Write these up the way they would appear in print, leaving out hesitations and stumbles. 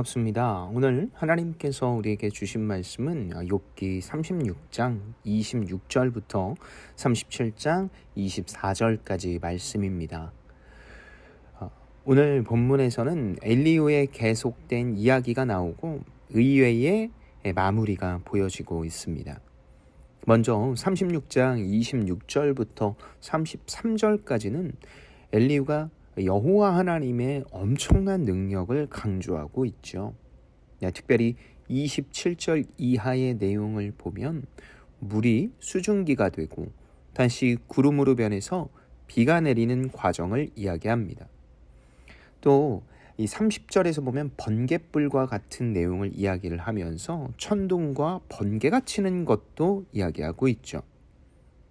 반갑습니다. 오늘 하나님께서 우리에게 주신 말씀은 욥기 36장 26절부터 37장 24절까지 말씀입니다. 오늘 본문에서는 엘리후의 계속된 이야기가 나오고 의외의 마무리가 보여지고 있습니다. 먼저 36장 26절부터 33절까지는 엘리후가 여호와 하나님의 엄청난 능력을 강조하고 있죠. 특별히 27절 이하의 내용을 보면 물이 수증기가 되고 다시 구름으로 변해서 비가 내리는 과정을 이야기합니다. 또 이 30절에서 보면 번갯불과 같은 내용을 이야기를 하면서 천둥과 번개가 치는 것도 이야기하고 있죠.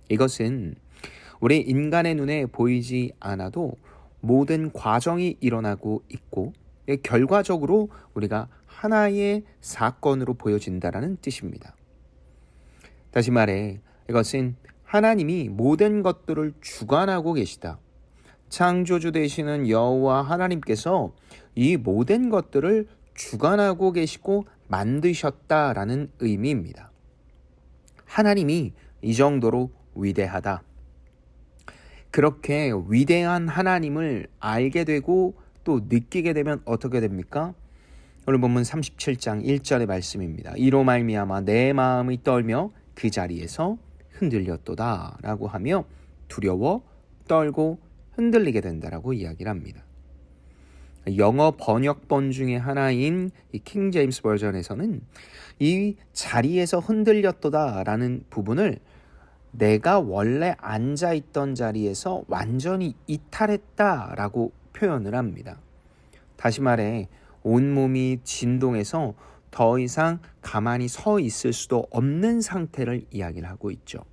이것은 우리 인간의 눈에 보이지 않아도 모든 과정이 일어나고 있고 결과적으로 우리가 하나의 사건으로 보여진다라는 뜻입니다. 다시 말해 이것은 하나님이 모든 것들을 주관하고 계시다. 창조주 되시는 여호와 하나님께서 이 모든 것들을 주관하고 계시고 만드셨다라는 의미입니다. 하나님이 이 정도로 위대하다. 그렇게 위대한 하나님을 알게 되고 또 느끼게 되면 어떻게 됩니까? 오늘 본문 37장 1절의 말씀입니다. 이로 말미암아 내 마음이 떨며 그 자리에서 흔들렸도다 라고 하며 두려워 떨고 흔들리게 된다라고 이야기를 합니다. 영어 번역본 중에 하나인 이 킹 제임스 버전에서는 이 자리에서 흔들렸도다 라는 부분을 내가 원래 앉아있던 자리에서 완전히 이탈했다라고 표현을 합니다. 다시 말해 온몸이 진동해서 더 이상 가만히 서 있을 수도 없는 상태를 이야기를 하고 있죠.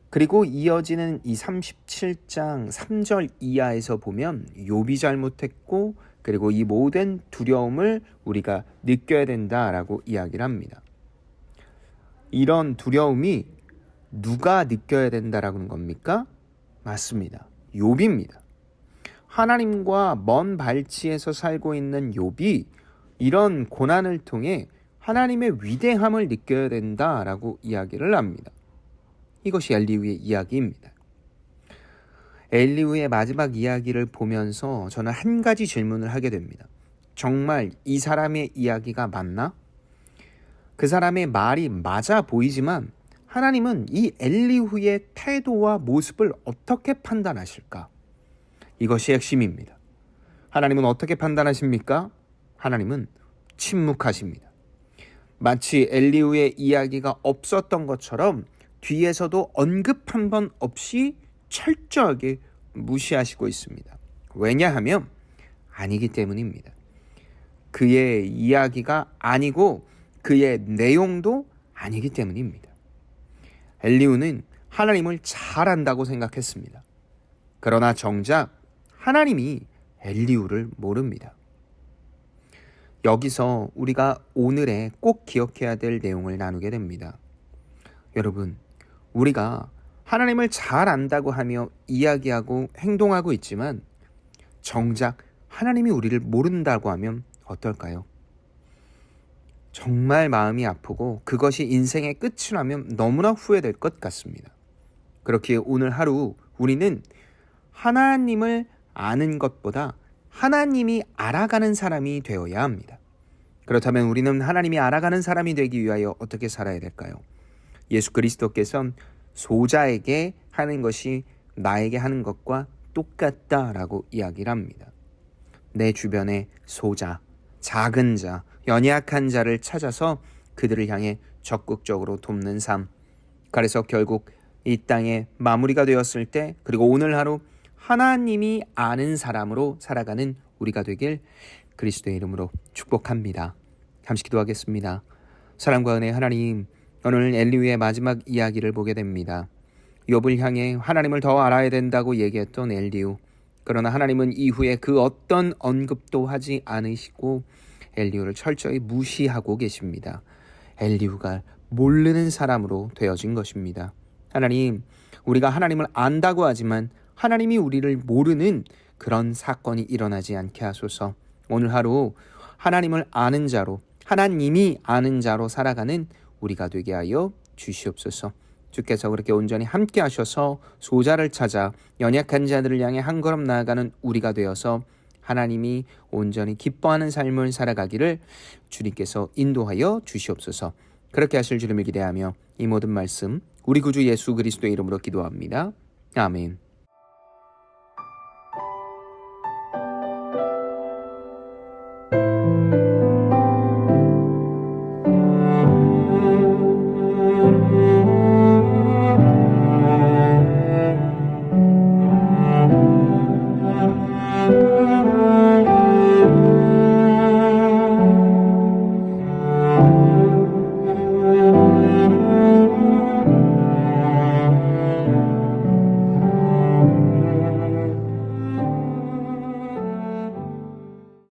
그리고 이어지는 이 37장 3절 이하에서 보면 욥이 잘못했고 그리고 이 모든 두려움을 우리가 느껴야 된다라고 이야기를 합니다. 이런 두려움이 누가 느껴야 된다라는 겁니까? 맞습니다. 욥입니다. 하나님과 먼 발치에서 살고 있는 욥이 이런 고난을 통해 하나님의 위대함을 느껴야 된다라고 이야기를 합니다. 이것이 엘리후의 이야기입니다. 엘리후의 마지막 이야기를 보면서 저는 한 가지 질문을 하게 됩니다. 정말 이 사람의 이야기가 맞나? 그 사람의 말이 맞아 보이지만 하나님은 이 엘리후의 태도와 모습을 어떻게 판단하실까? 이것이 핵심입니다. 하나님은 어떻게 판단하십니까? 하나님은 침묵하십니다. 마치 엘리후의 이야기가 없었던 것처럼 뒤에서도 언급 한 번 없이 철저하게 무시하시고 있습니다. 왜냐하면 아니기 때문입니다. 그의 이야기가 아니고 그의 내용도 아니기 때문입니다. 엘리후는 하나님을 잘 안다고 생각했습니다. 그러나 정작 하나님이 엘리후를 모릅니다. 여기서 우리가 오늘에 꼭 기억해야 될 내용을 나누게 됩니다. 여러분, 우리가 하나님을 잘 안다고 하며 이야기하고 행동하고 있지만 정작 하나님이 우리를 모른다고 하면 어떨까요? 정말 마음이 아프고 그것이 인생의 끝이라면 너무나 후회될 것 같습니다. 그렇기에 오늘 하루 우리는 하나님을 아는 것보다 하나님이 알아가는 사람이 되어야 합니다. 그렇다면 우리는 하나님이 알아가는 사람이 되기 위하여 어떻게 살아야 될까요? 예수 그리스도께서 소자에게 하는 것이 나에게 하는 것과 똑같다라고 이야기를 합니다. 내 주변의 소자, 작은 자, 연약한 자를 찾아서 그들을 향해 적극적으로 돕는 삶. 그래서 결국 이 땅에 마무리가 되었을 때 그리고 오늘 하루 하나님이 아는 사람으로 살아가는 우리가 되길 그리스도의 이름으로 축복합니다. 잠시 기도하겠습니다. 사랑과 은혜 하나님, 오늘 엘리후의 마지막 이야기를 보게 됩니다. 욥을 향해 하나님을 더 알아야 된다고 얘기했던 엘리후. 그러나 하나님은 이후에 그 어떤 언급도 하지 않으시고 엘리후를 철저히 무시하고 계십니다. 엘리후가 모르는 사람으로 되어진 것입니다. 하나님, 우리가 하나님을 안다고 하지만 하나님이 우리를 모르는 그런 사건이 일어나지 않게 하소서. 오늘 하루 하나님을 아는 자로, 하나님이 아는 자로 살아가는 우리가 되게 하여 주시옵소서. 주께서 그렇게 온전히 함께 하셔서 소자를 찾아 연약한 자들을 향해 한 걸음 나아가는 우리가 되어서 하나님이 온전히 기뻐하는 삶을 살아가기를 주님께서 인도하여 주시옵소서. 그렇게 하실 주님을 기대하며 이 모든 말씀 우리 구주 예수 그리스도의 이름으로 기도합니다. 아멘.